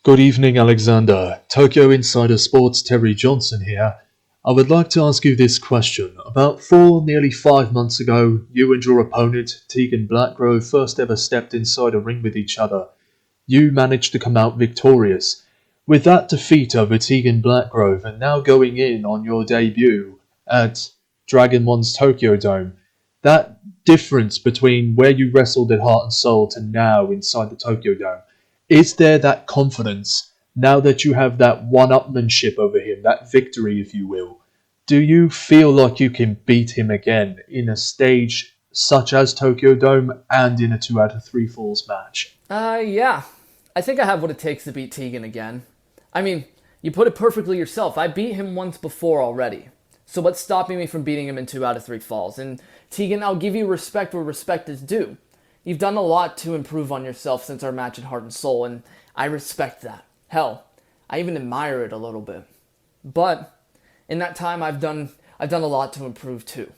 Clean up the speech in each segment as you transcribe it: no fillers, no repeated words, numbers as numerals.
Good evening, Alexander. Tokyo Insider Sports Terry Johnson here. I would like to ask you this question. About nearly 5 months ago, you and your opponent, Teegan Blackgrove, first ever stepped inside a ring with each other. You managed to come out victorious. With that defeat over Teegan Blackgrove and now going in on your debut at Dragon-1's Tokyo Dome, that difference between where you wrestled at Heart and Soul to now inside the Tokyo Dome, is there that confidence now that you have that one-upmanship over him, that victory, if you will? Do you feel like you can beat him again in a stage such as Tokyo Dome and in a 2 out of 3 falls match? Yeah. I think I have what it takes to beat Teegan again. I mean, you put it perfectly yourself. I beat him once before already. So what's stopping me from beating him in 2 out of 3 falls? And Teegan, I'll give you respect where respect is due. You've done a lot to improve on yourself since our match at Heart and Soul, and I respect that. Hell, I even admire it a little bit. But in that time, I've done a lot to improve too.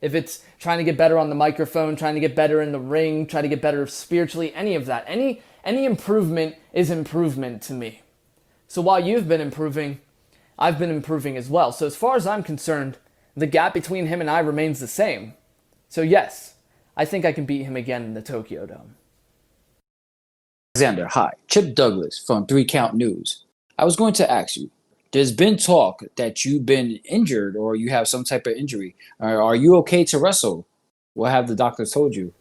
If it's trying to get better on the microphone, trying to get better in the ring, trying to get better spiritually, any of that, any improvement is improvement to me. So while you've been improving, I've been improving as well. So as far as I'm concerned, the gap between him and I remains the same. So yes, I think I can beat him again in the Tokyo Dome. Alexander, hi. Chip Douglas from 3 Count News. I was going to ask you, there's been talk that you've been injured or you have some type of injury. Are you okay to wrestle? What have the doctors told you?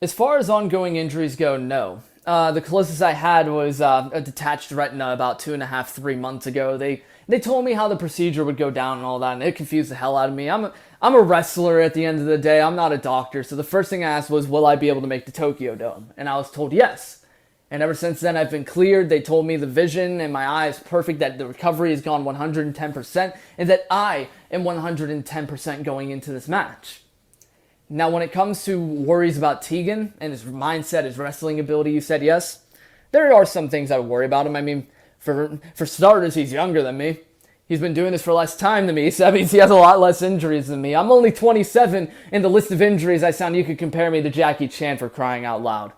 As far as ongoing injuries go, no. The closest I had was a detached retina about 2.5, 3 months ago. They told me how the procedure would go down and all that, and it confused the hell out of me. I'm a wrestler at the end of the day. I'm not a doctor. So the first thing I asked was, will I be able to make the Tokyo Dome? And I was told yes. And ever since then, I've been cleared. They told me the vision in my eye is perfect, that the recovery has gone 110%, and that I am 110% going into this match. Now, when it comes to worries about Teegan and his mindset, his wrestling ability, you said yes. There are some things I worry about him. I mean, for starters, he's younger than me. He's been doing this for less time than me, so that means he has a lot less injuries than me. I'm only 27 in the list of injuries. You could compare me to Jackie Chan, for crying out loud.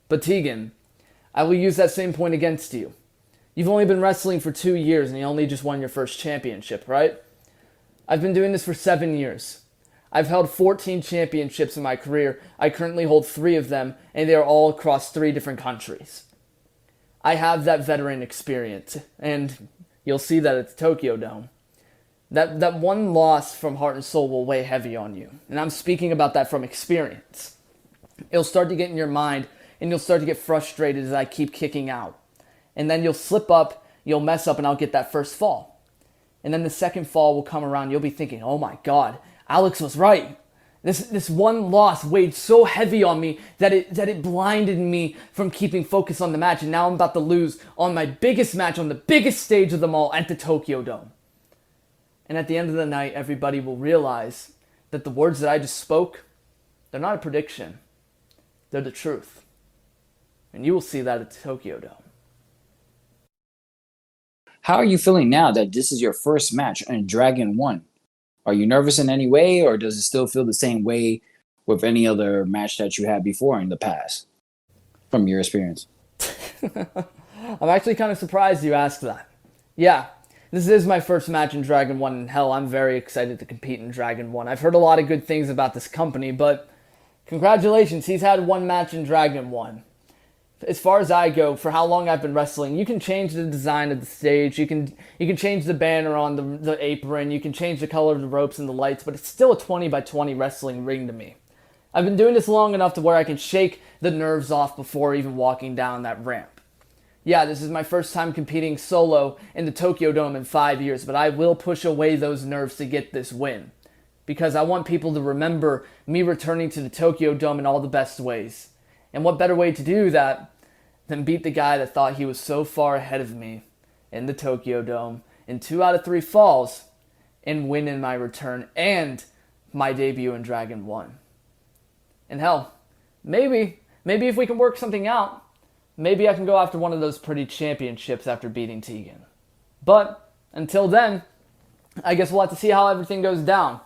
But Teegan, I will use that same point against you. You've only been wrestling for 2 years and you only just won your first championship, right? I've been doing this for 7 years. I've held 14 championships in my career. I currently hold 3 of them, and they are all across 3 different countries. I have that veteran experience, and you'll see that at the Tokyo Dome. That one loss from Heart and Soul will weigh heavy on you, and I'm speaking about that from experience. It'll start to get in your mind, and you'll start to get frustrated as I keep kicking out. And then you'll slip up, you'll mess up, and I'll get that first fall. And then the second fall will come around, you'll be thinking, oh my God, Alex was right. This one loss weighed so heavy on me that it blinded me from keeping focus on the match, and now I'm about to lose on my biggest match, on the biggest stage of them all, at the Tokyo Dome. And at the end of the night, everybody will realize that the words that I just spoke, they're not a prediction. They're the truth. And you will see that at the Tokyo Dome. How are you feeling now that this is your first match in Dragon-1? Are you nervous in any way, or does it still feel the same way with any other match that you had before in the past, from your experience? I'm actually kind of surprised you asked that. Yeah, this is my first match in Dragon-1, and hell, I'm very excited to compete in Dragon-1. I've heard a lot of good things about this company, but congratulations, he's had 1 match in Dragon-1. As far as I go, for how long I've been wrestling, you can change the design of the stage, you can change the banner on the apron, you can change the color of the ropes and the lights, but it's still a 20 by 20 wrestling ring to me. I've been doing this long enough to where I can shake the nerves off before even walking down that ramp. Yeah, this is my first time competing solo in the Tokyo Dome in 5 years, but I will push away those nerves to get this win. Because I want people to remember me returning to the Tokyo Dome in all the best ways. And what better way to do that than beat the guy that thought he was so far ahead of me in the Tokyo Dome in 2 out of 3 falls and win in my return and my debut in Dragon-1. And hell, maybe if we can work something out, maybe I can go after one of those pretty championships after beating Teegan. But until then, I guess we'll have to see how everything goes down.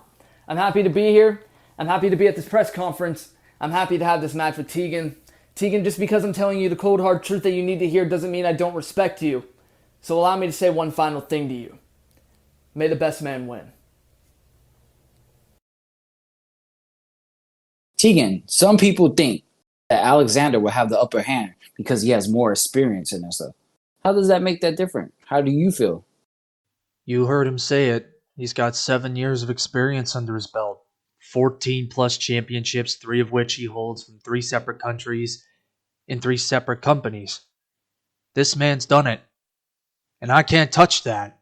I'm happy to be here. I'm happy to be at this press conference. I'm happy to have this match with Teegan. Teegan, just because I'm telling you the cold hard truth that you need to hear doesn't mean I don't respect you. So allow me to say one final thing to you. May the best man win. Teegan, some people think that Alexander will have the upper hand because he has more experience in that stuff. How does that make that different? How do you feel? You heard him say it. He's got 7 years of experience under his belt. 14 plus championships, 3 of which he holds from 3 separate countries in 3 separate companies. This man's done it. And I can't touch that.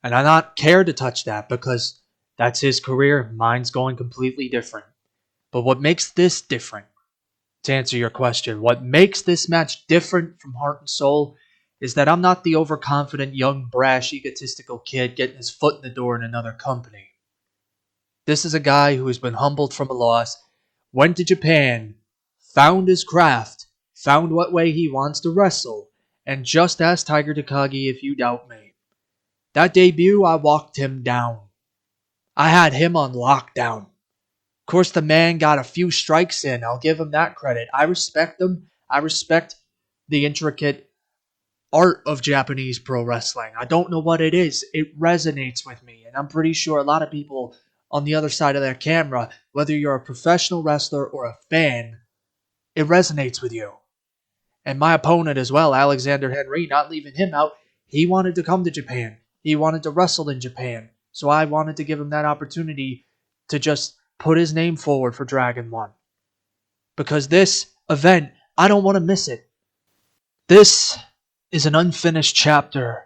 And I not care to touch that because that's his career. Mine's going completely different. But what makes this different, to answer your question, what makes this match different from Heart and Soul is that I'm not the overconfident, young, brash, egotistical kid getting his foot in the door in another company. This is a guy who has been humbled from a loss, went to Japan, found his craft, found what way he wants to wrestle, and just ask Tiger Takagi if you doubt me. That debut, I walked him down. I had him on lockdown. Of course, the man got a few strikes in. I'll give him that credit. I respect him. I respect the intricate art of Japanese pro wrestling. I don't know what it is. It resonates with me. And I'm pretty sure a lot of people on the other side of their camera, whether you're a professional wrestler or a fan, it resonates with you. And my opponent as well, Alexander Henry, not leaving him out, he wanted to come to Japan. He wanted to wrestle in Japan. So I wanted to give him that opportunity to just put his name forward for Dragon-1. Because this event, I don't want to miss it. This is an unfinished chapter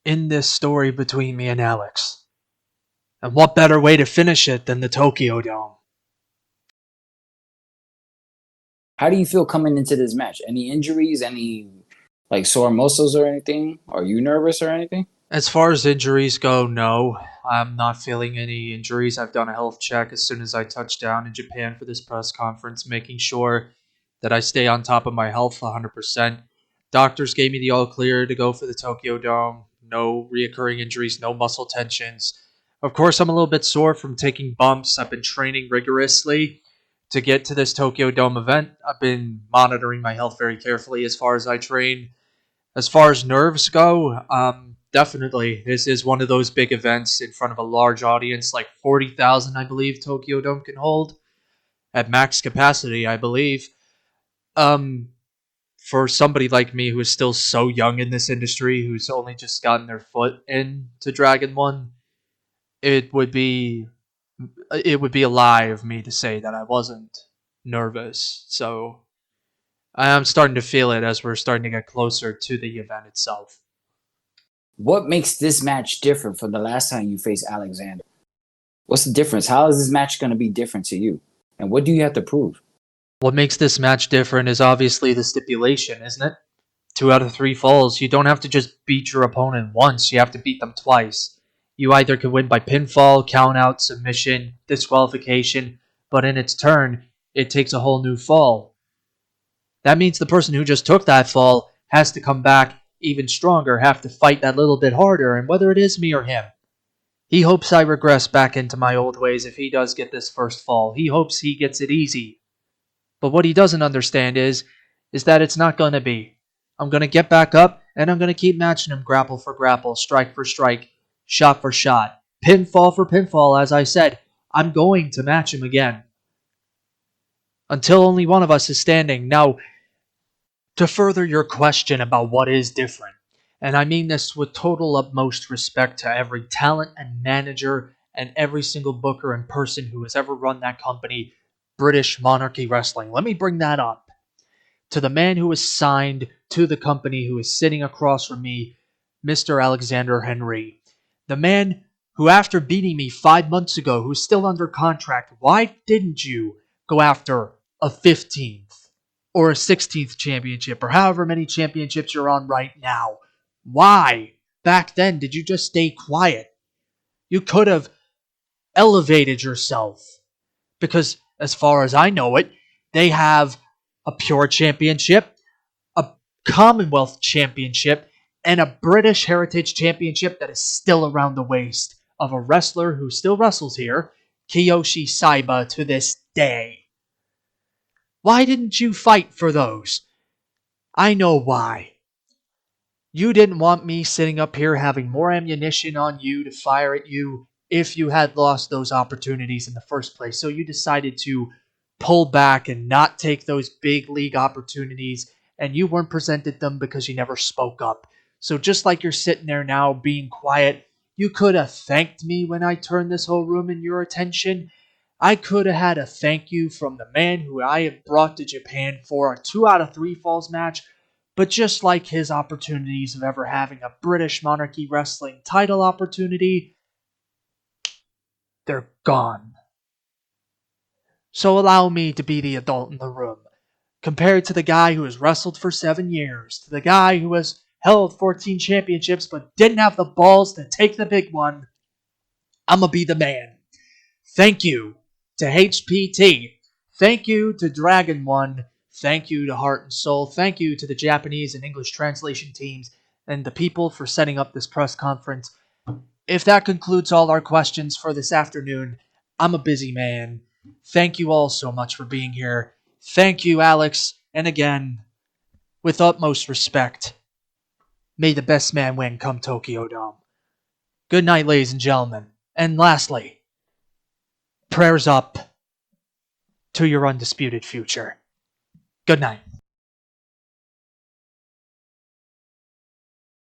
in this story between me and Alex. And what better way to finish it than the Tokyo Dome? How do you feel coming into this match? Any injuries? Any like sore muscles or anything? Are you nervous or anything? As far as injuries go, no. I'm not feeling any injuries. I've done a health check as soon as I touched down in Japan for this press conference, making sure that I stay on top of my health 100%. Doctors gave me the all clear to go for the Tokyo Dome. No reoccurring injuries, no muscle tensions. Of course, I'm a little bit sore from taking bumps. I've been training rigorously to get to this Tokyo Dome event. I've been monitoring my health very carefully as far as I train. As far as nerves go, definitely. This is one of those big events in front of a large audience, like 40,000, I believe, Tokyo Dome can hold. At max capacity, I believe. For somebody like me who is still so young in this industry, who's only just gotten their foot into Dragon-1, it would be a lie of me to say that I wasn't nervous. So I am starting to feel it as we're starting to get closer to the event itself. What makes this match different from the last time you faced Alexander? What's the difference? How is this match going to be different to you? And what do you have to prove? What makes this match different is obviously the stipulation, isn't it? 2 out of 3 falls. You don't have to just beat your opponent once. You have to beat them twice. You either can win by pinfall, countout, submission, disqualification, but in its turn, it takes a whole new fall. That means the person who just took that fall has to come back even stronger, have to fight that little bit harder, and whether it is me or him. He hopes I regress back into my old ways if he does get this first fall. He hopes he gets it easy. But what he doesn't understand is that it's not going to be. I'm going to get back up, and I'm going to keep matching him grapple for grapple, strike for strike, shot for shot, pinfall for pinfall, as I said. I'm going to match him again. Until only one of us is standing. Now, to further your question about what is different, and I mean this with total utmost respect to every talent and manager and every single booker and person who has ever run that company, British Monarchy Wrestling. Let me bring that up. To the man who is signed to the company who is sitting across from me, Mr. Alexander Henry. The man who, after beating me 5 months ago, who's still under contract, why didn't you go after a 15th or a 16th championship or however many championships you're on right now? Why, back then, did you just stay quiet? You could have elevated yourself. Because, as far as I know it, they have a Pure Championship, a Commonwealth Championship, and a British Heritage Championship that is still around the waist of a wrestler who still wrestles here, Kiyoshi Saiba, to this day. Why didn't you fight for those? I know why. You didn't want me sitting up here having more ammunition on you to fire at you if you had lost those opportunities in the first place. So you decided to pull back and not take those big league opportunities, and you weren't presented them because you never spoke up. So just like you're sitting there now being quiet, you could have thanked me when I turned this whole room in your attention. I could have had a thank you from the man who I have brought to Japan for a 2 out of 3 falls match, but just like his opportunities of ever having a British Monarchy Wrestling title opportunity, they're gone. So allow me to be the adult in the room. Compared to the guy who has wrestled for 7 years, to the guy who has held 14 championships but didn't have the balls to take the big one, I'm gonna be the man. Thank you to HPT. Thank you to Dragon-1. Thank you to Heart and Soul. Thank you to the Japanese and English translation teams and the people for setting up this press conference. If that concludes all our questions for this afternoon, I'm a busy man. Thank you all so much for being here. Thank you, Alex. And again, with utmost respect, may the best man win come Tokyo Dome. Good night, ladies and gentlemen. And lastly, prayers up to your undisputed future. Good night.